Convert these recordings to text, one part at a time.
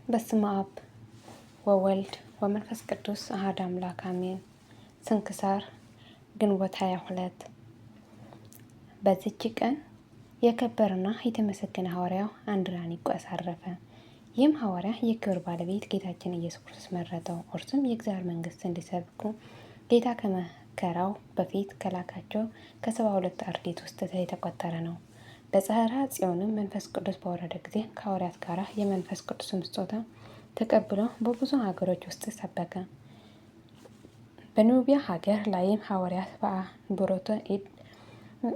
በስመ አብ ወወልድ ወመንፈስ ቅዱስ አሐዱ አምላክ አሜን። ስንክሳር ግንቦት 22 በዚች ቀን የከበረና የተመሰገነ ሐዋርያው አንድራኒቆስ አረፈ። ይህም ሐዋርያ የክብር ባለቤት ጌታችን ኢየሱስ ክርስቶስ መረጠው። እርሱም የእግዚአብሔር መንግሥት እንዲሰብኩ ጌታ ከመከራው በፊት ከላካቸው ከ72 አርድእት ውስጥ የተቆጠረ ነው። በጽርሐ ጽዮንም መንፈስ ቅዱስ በወረደ ጊዜ ከሐዋርያት ጋር የመንፈስ ቅዱስን ስጦታ ተቀብሎ በብዙ ሀገሮች ውስጥ ሰበከ። በኑቢያ ሀገር ላይም ሐዋርያት በአንብሮተ እድ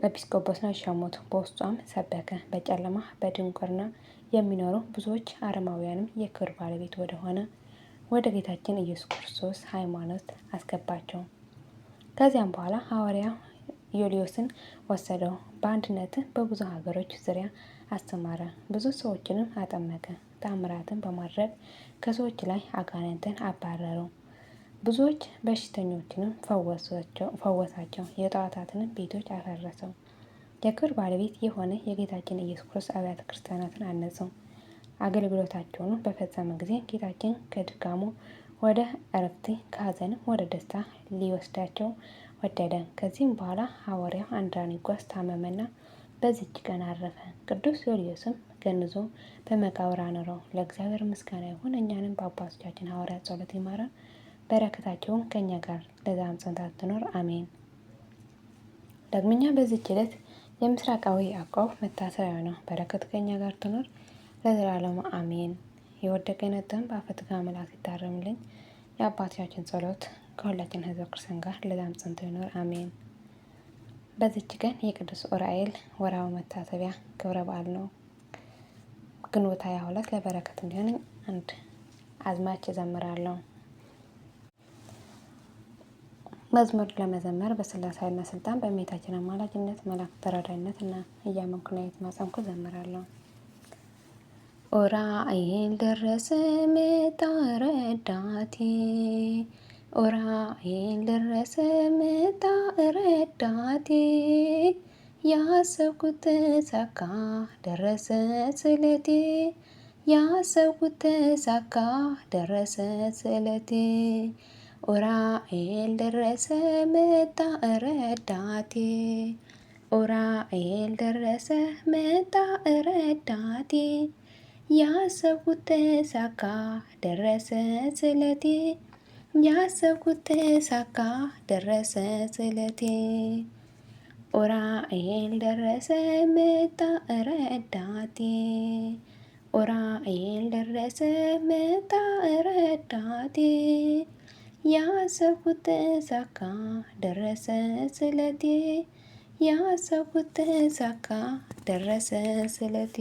ኤጲስቆጶስን ሾሙት። በውስጧም ሰበከ። በጨለማ በድንቁርና የሚኖሩ ብዙዎች አረማውያንም የክብር ባለቤት ወደሆነ ወደ ጌታችን ኢየሱስ ክርስቶስ ሃይማኖት አስገባቸው። ከዚያም በኋላ ሐዋርያው ዮልዮስን ወሰደው። በአንድነት በብዙ ሀገሮች ዙሪያ አስተማረ። ብዙ ሰዎችንም አጠመቀ። ተአምራትን በማድረግ ከሰዎች ላይ አጋንንትን አባረሩ። ብዙዎች በሽተኞችንም ፈወሳቸው። የጣዖታትንም ቤቶች አፈረሰው። የክብር ባለቤት የሆነ የጌታችን ኢየሱስ ክርስቶስ አብያተ ክርስቲያናትን አነጸው። አገልግሎታቸውን በፈጸመ ጊዜ ጌታችን ከድካሙ ወደ እረፍት ከሐዘንም ወደ ደስታ ሊወስዳቸው ወደደ። ከዚህም በኋላ ሐዋርያው አንድራኒቆስ ታመመና በዚች ቀን አረፈ። ቅዱስ ዮልዮስም ገንዞ በመቃብር አኖረው። ለእግዚአብሔር ምስጋና ይሁን፣ እኛንም በአባቶቻችን ሐዋርያት ጸሎት ይማረን፣ በረከታቸውን ከእኛ ጋር ለዘላለሙ ጸንታ ትኖር አሜን። ዳግመኛ በዚች ዕለት የምስራቃዊ ያዕቆብ መታሰቢያ ነው። በረከቱ ከእኛ ጋር ትኖር ለዘላለሙ አሜን። የወደቀ የነጠበ በአፈ ሥጋ መላእክት ይታረምልኝ። የአባቶቻችን ጸሎት ከሁላችን ሕዝበ ክርስቲያን ጋር ለዘላለሙ ጸንቶ ይኖር አሜን። በዚች ቀን የቅዱስ ዑራኤል ወርሃዊ መታሰቢያ ክብረ በዓል ነው። ግንቦት 22 ለበረከት እንዲሆን አንድ አዝማች እዘምራለሁ። መዝሙር ለመዘመር በሥላሴ ኃይልና ሥልጣን በእመቤታችን አማላጅነት መላእክት ተራዳኢነት እና እያመንኩና እየተማጸንኩ እዘምራለሁ። ዑራኤል ደረሰ መጣ ረዳቴ፣ ዑራኤል ደረሰ መጣ ረዳቴ፣ ያሰብኩት ተሳካ ደረሰ ስለቴ፣ ያሰብኩት ተሳካ ደረሰ ስለቴ። ዑራኤል ደረሰ መጣ ረዳቴ፣ ዑራኤል ደረሰ መጣ ረዳቴ፣ ያሰብኩት ተሳካ ደረሰ ስለቴ፣ ያሰብኩት ተሳካ ደረሰ ስለቴ። ዑራኤል ደረሰ መጣ ረዳቴ፣ ዑራኤል ደረሰ መጣ ረዳቴ፣ ያሰብኩት ተሳካ ደረሰ ስለቴ፣ ያሰብኩት ተሳካ ደረሰ ስለቴ።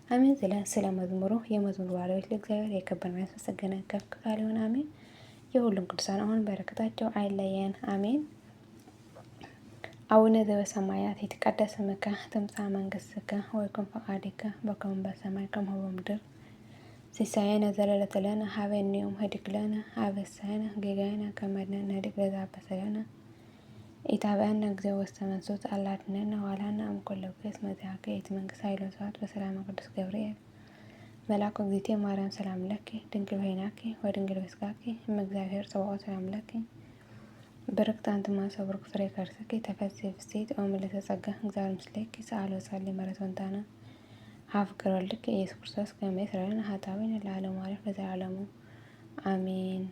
አሜን። ስለ መዝሙሩ የመዝሙሩ ባለቤት ለእግዚአብሔር የከበረና የተመሰገነ ከፍ ካለ ይሁን አሜን። የሁሉም ቅዱሳን አሁን በረከታቸው አይለየን አሜን። አቡነ ዘበሰማያት ይትቀደስ ስምከ ትምጻእ መንግሥትከ ወይኩን ፈቃድከ በከመ በሰማይ ከማሁ በምድር ሲሳየነ ዘለለዕለትነ ሀበነ ዮም ኅድግ ለነ አበሳነ ጌጋየነ ከመ ንሕነድግ ለዘአበሰ ለነ ኢታብአነ እግዚኦ ውስተ መንሱት አላ አድኅነነ ወኃላነ እምኩሉ ኩይስ መዚአከ ይእቲ መንግሥት ኃይል ወስብሐት በሰላመ ቅዱስ ገብርኤል መልአኩ እግዝእትየ ማርያም ሰላም ለኪ ድንግል በኅሊናኪ ወድንግል በሥጋኪ እም እግዚአብሔር ጽባኦት ሰላም ለኪ ብርክት አንቲ እምአንስቶ ብሩክ ፍሬ ከርሥኪ ተፈሥሒ ፍሥሕት ኦ ምልዕተ ጸጋ እግዚአብሔር ምስሌኪ ሰአሊ ወሰአሊ ምሕረተ ወንታነ ሀፍቅር ወልድኪ ኢየሱስ ክርስቶስ ከመ ይስረይ ለነ ኃጣውኢነ ለዓለሙ ዓለም ለዘላለሙ አሜን።